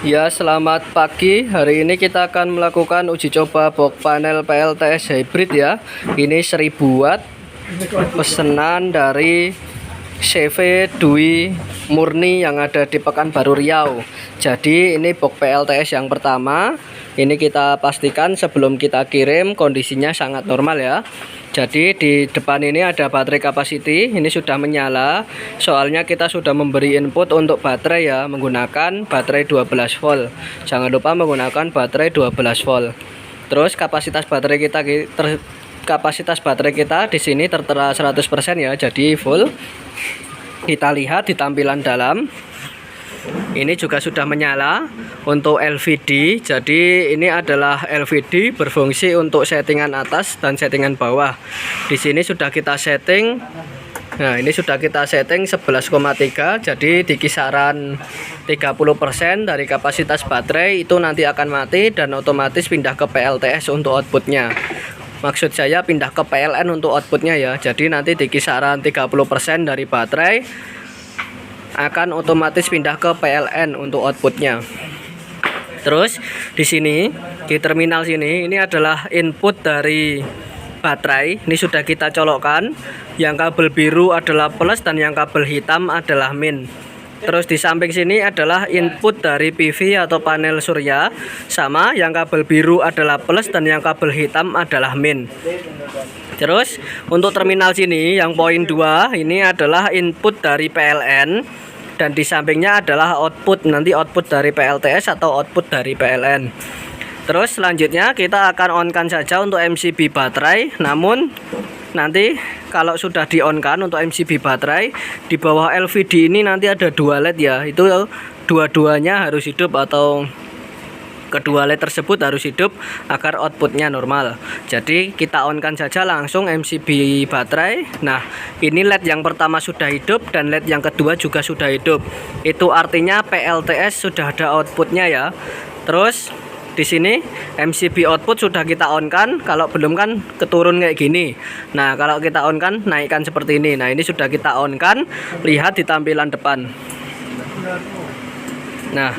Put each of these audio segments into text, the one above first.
Ya, selamat pagi. Hari ini kita akan melakukan uji coba box panel PLTS hybrid ya. Ini 1000 watt pesanan dari CV Dwi Murni yang ada di Pekanbaru Riau. Jadi ini box PLTS yang pertama. Ini kita pastikan sebelum kita kirim kondisinya sangat normal ya. Jadi di depan ini ada baterai capacity, ini sudah menyala. Soalnya kita sudah memberi input untuk baterai ya, menggunakan baterai 12 volt. Jangan lupa menggunakan baterai 12 volt. Terus kapasitas baterai kita di sini tertera 100% ya, jadi full. Kita lihat di tampilan dalam. Ini juga sudah menyala untuk LVD. Jadi ini adalah LVD berfungsi untuk settingan atas dan settingan bawah. Di sini sudah kita setting. Nah, ini sudah kita setting 11,3. Jadi di kisaran 30% dari kapasitas baterai itu nanti akan mati dan otomatis pindah ke PLTS untuk outputnya. Maksud saya pindah ke PLN untuk outputnya ya. Jadi nanti di kisaran 30% dari baterai akan otomatis pindah ke PLN untuk outputnya. Terus di sini di terminal sini ini adalah input dari baterai. Ini sudah kita colokkan. Yang kabel biru adalah plus dan yang kabel hitam adalah min. Terus di samping sini adalah input dari PV atau panel surya. Sama, yang kabel biru adalah plus dan yang kabel hitam adalah min. Terus untuk terminal sini yang poin 2 ini adalah input dari PLN dan di sampingnya adalah output, nanti output dari PLTS atau output dari PLN. Terus selanjutnya kita akan on-kan saja untuk MCB baterai. Namun nanti kalau sudah di on-kan untuk MCB baterai, di bawah LVD ini nanti ada 2 LED ya. Itu dua-duanya harus hidup atau kedua LED tersebut harus hidup agar outputnya normal. Jadi kita on-kan saja langsung MCB baterai. Nah, ini LED yang pertama sudah hidup dan LED yang kedua juga sudah hidup. Itu artinya PLTS sudah ada outputnya ya. Terus di sini MCB output sudah kita on-kan. Kalau belum kan keturun kayak gini. Nah, kalau kita on-kan naikkan seperti ini. Nah, ini sudah kita on-kan. Lihat di tampilan depan. Nah,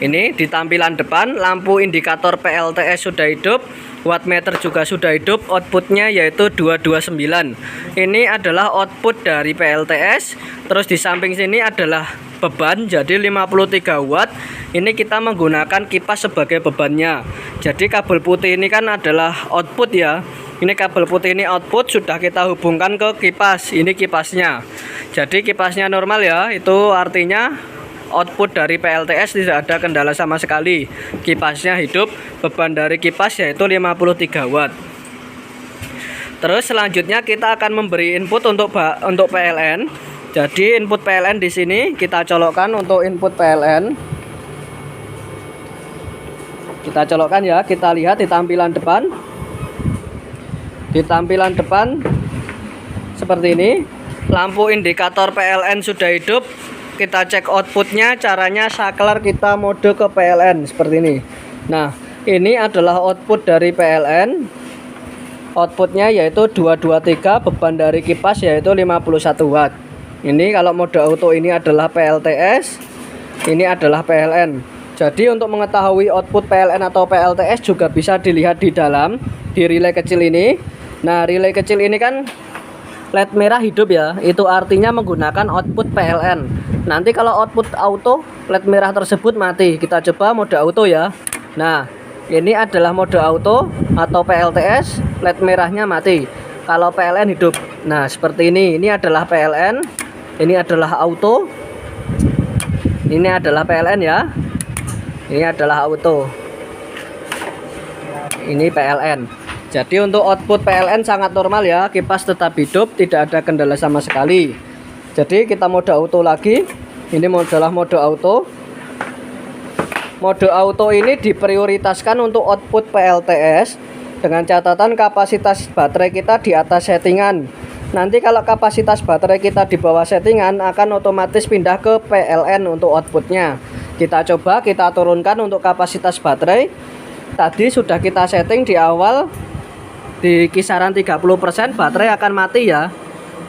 ini di tampilan depan lampu indikator PLTS sudah hidup, wattmeter juga sudah hidup, outputnya yaitu 229. Ini adalah output dari PLTS. Terus di samping sini adalah beban, jadi 53 watt. Ini kita menggunakan kipas sebagai bebannya. Jadi kabel putih ini kan adalah output ya. Ini kabel putih ini output, sudah kita hubungkan ke kipas. Ini kipasnya. Jadi kipasnya normal ya, itu artinya output dari PLTS tidak ada kendala sama sekali. Kipasnya hidup, beban dari kipas yaitu 53 watt. Terus selanjutnya kita akan memberi input untuk PLN. Jadi input PLN di sini kita colokkan untuk input PLN. Kita colokkan ya, kita lihat di tampilan depan. Di tampilan depan seperti ini. Lampu indikator PLN sudah hidup. Kita cek outputnya, caranya saklar kita mode ke PLN seperti ini. Nah, ini adalah output dari PLN. Outputnya yaitu 223, beban dari kipas yaitu 51 watt. Ini kalau mode auto ini adalah PLTS, ini adalah PLN. Jadi untuk mengetahui output PLN atau PLTS juga bisa dilihat di dalam, di relay kecil ini. Nah, relay kecil ini kan LED merah hidup ya, itu artinya menggunakan output PLN. Nanti kalau output auto, LED merah tersebut mati. Kita coba mode auto ya. Nah, ini adalah mode auto atau PLTS, LED merahnya mati. Kalau PLN hidup. Nah, seperti ini. Ini adalah PLN. Ini adalah auto. Ini adalah PLN ya. Ini adalah auto. Ini PLN. Jadi untuk output PLN sangat normal ya, kipas tetap hidup, tidak ada kendala sama sekali. Jadi kita mode auto lagi. Ini adalah mode auto. Mode auto ini diprioritaskan untuk output PLTS dengan catatan kapasitas baterai kita di atas settingan. Nanti kalau kapasitas baterai kita di bawah settingan akan otomatis pindah ke PLN untuk outputnya. Kita coba kita turunkan untuk kapasitas baterai. Tadi sudah kita setting di awal di kisaran 30% baterai akan mati ya,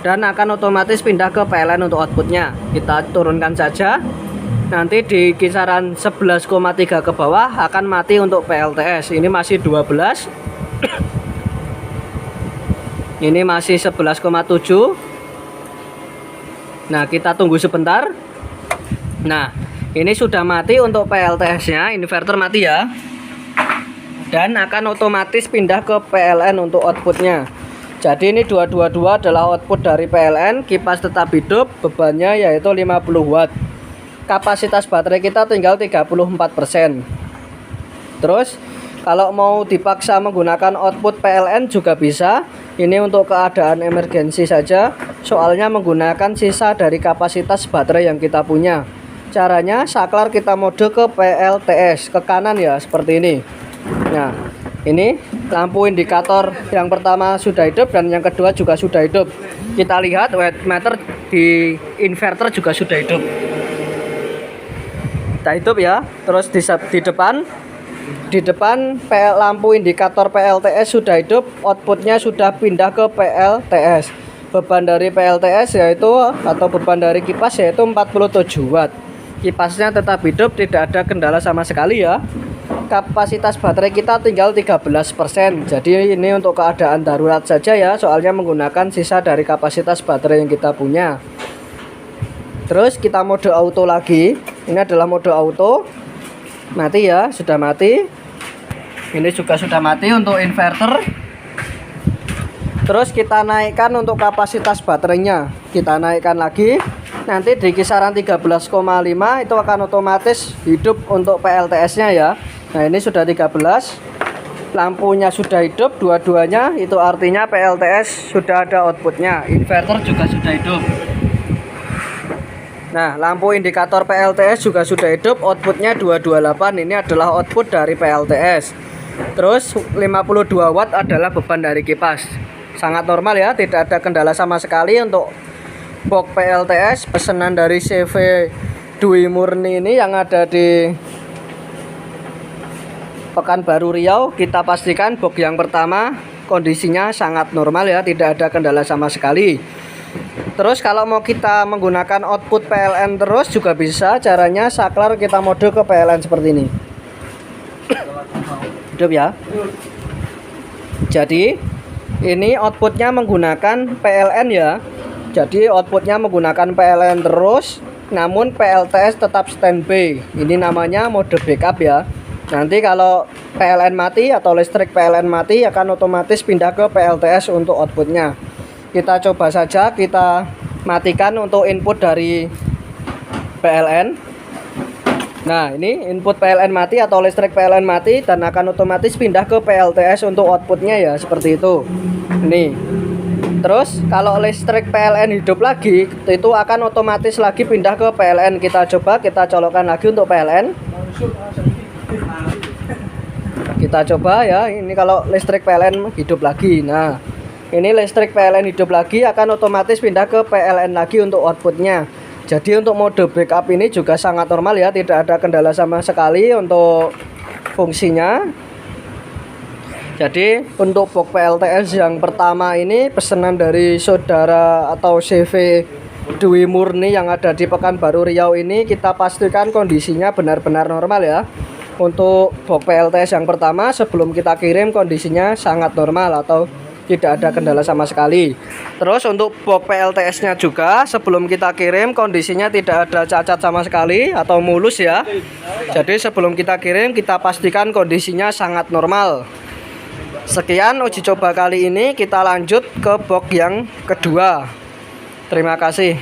dan akan otomatis pindah ke PLN untuk outputnya. Kita turunkan saja. nanti di kisaran 11,3 ke bawah akan mati untuk PLTS. Ini masih 12. Ini masih 11,7. Nah, kita tunggu sebentar. Nah, ini sudah mati untuk PLTS-nya, inverter mati ya. Dan akan otomatis pindah ke PLN untuk outputnya. Jadi ini 222 adalah output dari PLN. Kipas tetap hidup, bebannya yaitu 50 watt. Kapasitas baterai kita tinggal 34%. Terus kalau mau dipaksa menggunakan output PLN juga bisa. Ini untuk keadaan emergensi saja, soalnya menggunakan sisa dari kapasitas baterai yang kita punya. Caranya saklar kita mode ke PLTS, ke kanan ya, seperti ini. Nah, ini lampu indikator yang pertama sudah hidup dan yang kedua juga sudah hidup. Kita lihat wattmeter di inverter juga sudah hidup. Kita hidup ya. Terus di depan lampu indikator PLTS sudah hidup, outputnya sudah pindah ke PLTS. Beban dari PLTS yaitu, atau beban dari kipas yaitu 47 watt. Kipasnya tetap hidup, tidak ada kendala sama sekali ya. Kapasitas baterai kita tinggal 13%. Jadi ini untuk keadaan darurat saja ya, soalnya menggunakan sisa dari kapasitas baterai yang kita punya. Terus kita mode auto lagi. Ini adalah mode auto. Mati ya, sudah mati. Ini juga sudah mati untuk inverter. Terus kita naikkan untuk kapasitas baterainya. Kita naikkan lagi. Nanti di kisaran 13,5 itu akan otomatis hidup untuk PLTS-nya ya. Nah, ini sudah 13. Lampunya sudah hidup dua-duanya, itu artinya PLTS sudah ada outputnya. Inverter juga sudah hidup. Nah, lampu indikator PLTS juga sudah hidup, outputnya 228. Ini adalah output dari PLTS. Terus 52 watt adalah beban dari kipas. Sangat normal ya, tidak ada kendala sama sekali untuk box PLTS pesanan dari CV Dwi Murni ini yang ada di Pekanbaru Riau. Kita pastikan box yang pertama kondisinya sangat normal ya, tidak ada kendala sama sekali. Terus kalau mau kita menggunakan output PLN terus juga bisa. Caranya saklar kita mode ke PLN seperti ini. Hidup ya. Jadi ini outputnya menggunakan PLN ya. Jadi outputnya menggunakan PLN terus, namun PLTS tetap standby. Ini namanya mode backup ya. Nanti kalau PLN mati atau listrik PLN mati akan otomatis pindah ke PLTS untuk outputnya. Kita coba saja, kita matikan untuk input dari PLN. Nah, ini input PLN mati atau listrik PLN mati dan akan otomatis pindah ke PLTS untuk outputnya ya, seperti itu. Ini. Terus kalau listrik PLN hidup lagi, itu akan otomatis lagi pindah ke PLN. Kita coba, kita colokkan lagi untuk PLN. Kita coba ya, ini kalau listrik PLN hidup lagi. Nah, ini listrik PLN hidup lagi, akan otomatis pindah ke PLN lagi untuk outputnya. Jadi untuk mode backup ini juga sangat normal ya, tidak ada kendala sama sekali untuk fungsinya. Jadi untuk box PLTS yang pertama ini pesanan dari saudara atau CV Dwi Murni yang ada di Pekanbaru Riau ini, kita pastikan kondisinya benar-benar normal ya. Untuk box PLTS yang pertama sebelum kita kirim kondisinya sangat normal atau tidak ada kendala sama sekali. Terus untuk box PLTS-nya juga sebelum kita kirim kondisinya tidak ada cacat sama sekali atau mulus ya. Jadi sebelum kita kirim kita pastikan kondisinya sangat normal. Sekian uji coba kali ini, kita lanjut ke box yang kedua. Terima kasih.